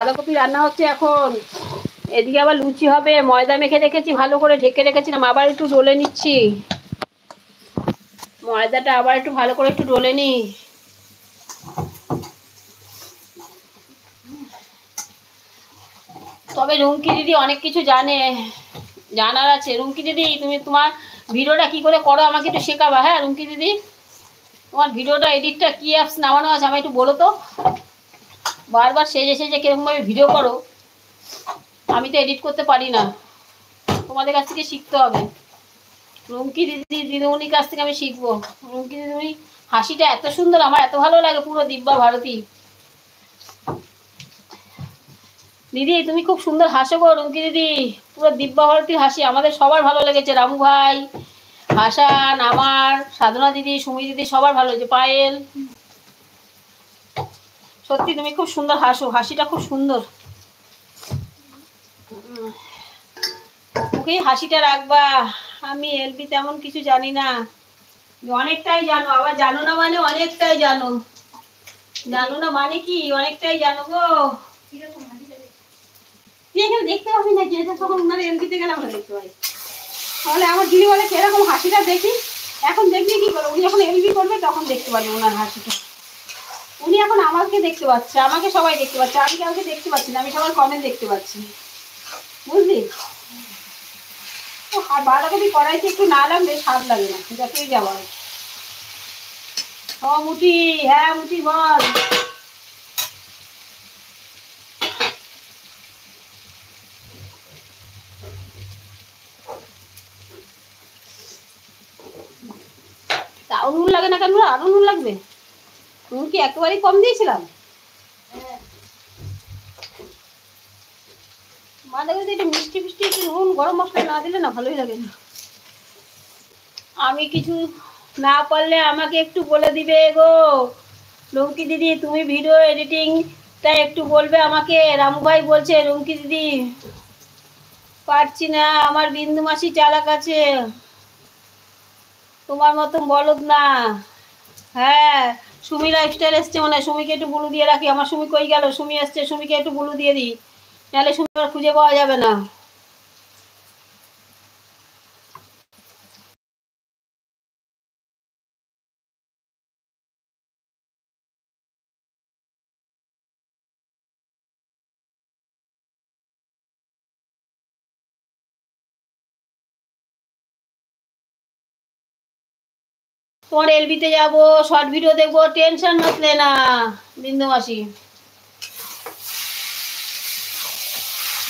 বাঁধাকপি রান্না হচ্ছে এখন। এদিকে আবার লুচি হবে, ময়দা মেখে রেখেছি, ভালো করে ঢেকে রেখেছিলাম, আবার একটু ডলে নিচ্ছি ময়দাটা, আবার একটু ভালো করে একটু ডলে নি। তবে রুমকি দিদি অনেক কিছু জানার আছে। রুমকি দিদি, তুমি তোমার ভিডিওটা কি করে করো আমাকে একটু শেখাবা। হ্যাঁ রুমকি দিদি, তোমার ভিডিওটা এডিটটা কি অ্যাপস নামানো আছে আমাকে একটু বলো তো। বারবার সেজে সেজে কিরকমভাবে ভিডিও করো, আমি তো এডিট করতে পারি না, তোমাদের কাছ থেকে শিখতে হবে। রুমকি দিদিমণির কাছ থেকে আমি শিখবো। রুমকি দিদিমণি হাসিটা এত সুন্দর, আমার এত ভালো লাগে, পুরো দিব্যা ভারতী। দিদি তুমি খুব সুন্দর হাসো গো রুমকি দিদি, পুরো দিব্যা ভারতীর হাসি আমাদের সবার ভালো লেগেছে। রামু ভাই, হাসান, আমার সাধনা দিদি, সুমি দিদি, সবার ভালো হয়েছে। পায়েল, সত্যি তুমি খুব সুন্দর হাসো, হাসিটা খুব সুন্দর। মুখে হাসিটা রাখবা। আমি এলবি তেমন কিছু জানি না। অনেকটাই জানো, আবার জানো না মানে অনেকটাই জানো। জানো না মানে কি অনেকটাই জানো গো। তুই এখানে দেখতে পাবি না, যেটা তখন ওনার এলবিতে গেলে আমরা দেখতে পাই। তাহলে আমার দিদি বলে সেরকম হাসিটা দেখি, এখন দেখবি কি করে, উনি যখন এলবি করবে তখন দেখতে পারবে ওনার হাসিটা। উনি এখন আমাকে দেখতে পাচ্ছে, আমাকে সবাই দেখতে পাচ্ছে, আমি কাউকে দেখতে পাচ্ছি না, আমি সবার কমেন্ট দেখতে পাচ্ছি, বুঝলি। আর বাঁধাকপি কড়াইতে একটু না লাগলে স্বাদ লাগে না, যতই যাওয়া। ও মুটি, হ্যাঁ মুটি বল। তাও নুন লাগে না কেন, আরো নুন লাগবে। নুন কি একেবারেই কম দিয়েছিলাম। বাঁধাকপিতে একটু মিষ্টি ফিষ্টি একটু নুন গরম মশলা না দিলে না ভালোই লাগে না। আমি কিছু না পারলে আমাকে একটু বলে দিবে গো রুমকি দিদি, তুমি ভিডিও এডিটিংটা একটু বলবে আমাকে। রামু ভাই বলছে রুমকি দিদি পারছি না, আমার বিন্দু মাসি চালাক আছে, তোমার মতন বলদ না। হ্যাঁ, সুমি লাইফস্টাইল এসছে মনে হয়, সুমিকে একটু বুলু দিয়ে রাখি। আমার সুমি কই গেল, সুমি এসছে, সুমিকে একটু বুলু দিয়ে দিই, নাহলে সুমি আর খুঁজে পাওয়া যাবে না। তোমার এলবিতে যাবো, শর্ট ভিডিও দেখবো, টেনশন মত না বিন্দু মাসি,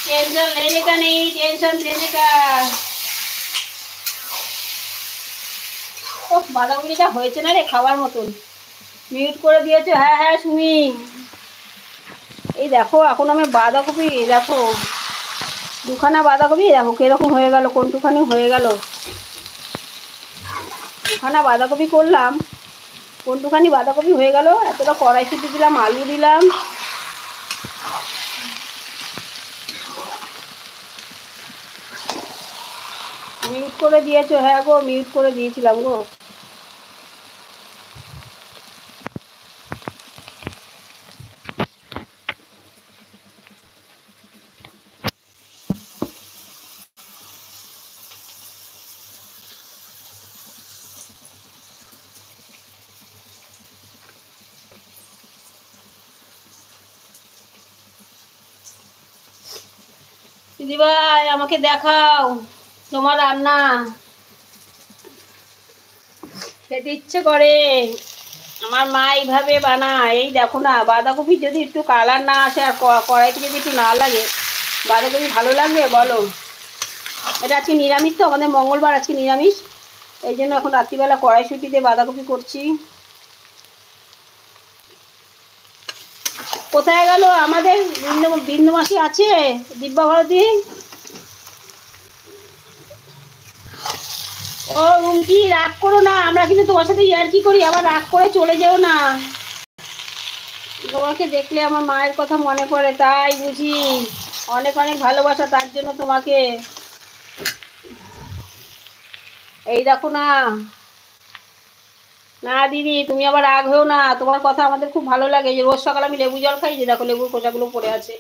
टेंशन लेने का नहीं, टेंशन देने का। ও বাঁধাকপিটা হয়েছে না রে খাবার মতন, মিউট করে দিয়েছে। হ্যাঁ হ্যাঁ সুমি, এই দেখো এখন আমি বাঁধাকপি, দেখো দুখানা বাঁধাকপি, দেখো কিরকম হয়ে গেল, কোনটুখানি হয়ে গেল। দুখানা বাঁধাকপি করলাম, কোনটুখানি বাঁধাকপি হয়ে গেল। এতটা কড়াইশুঁটি দিলাম, আলু দিলাম। মিউট করে দিয়েছো? হ্যাঁ গো মিউট করে দিয়েছিলাম গো। দিদিভাই আমাকে দেখাও তোমার রান্না, খেতে ইচ্ছে করে। আমার মা এইভাবে বানায়, এই দেখো না, বাঁধাকপি যদি একটু কালার না আসে আর কড়াইতে যদি একটু না লাগে, বাঁধাকপি ভালো লাগবে বলো। এটা আজকে নিরামিষ তো, আমাদের মঙ্গলবার আজকে নিরামিষ, এই জন্য এখন রাত্রিবেলা কড়াইশুঁটি দিয়ে বাঁধাকপি করছি। কোথায় গেল আমাদের বিন্দু মাসি? আছে দিব্যা ভারতী। ও রুমকি রাগ করো না, আমরা কিন্তু তোমার সাথে ইয়ার্কি করি, আবার রাগ করে চলে যেও না। তোমাকে দেখলে আমার মায়ের কথা মনে পড়ে, তাই বুঝি। অনেক অনেক ভালোবাসা তার জন্য তোমাকে। এই দেখো না, না দিদি তুমি আবার রাগ হয়েও না, তোমার কথা আমাদের খুব ভালো লাগে। যে রোজ সকাল আমি লেবু জল খাই, যে দেখো লেবুর খোসাগুলো পড়ে আছে।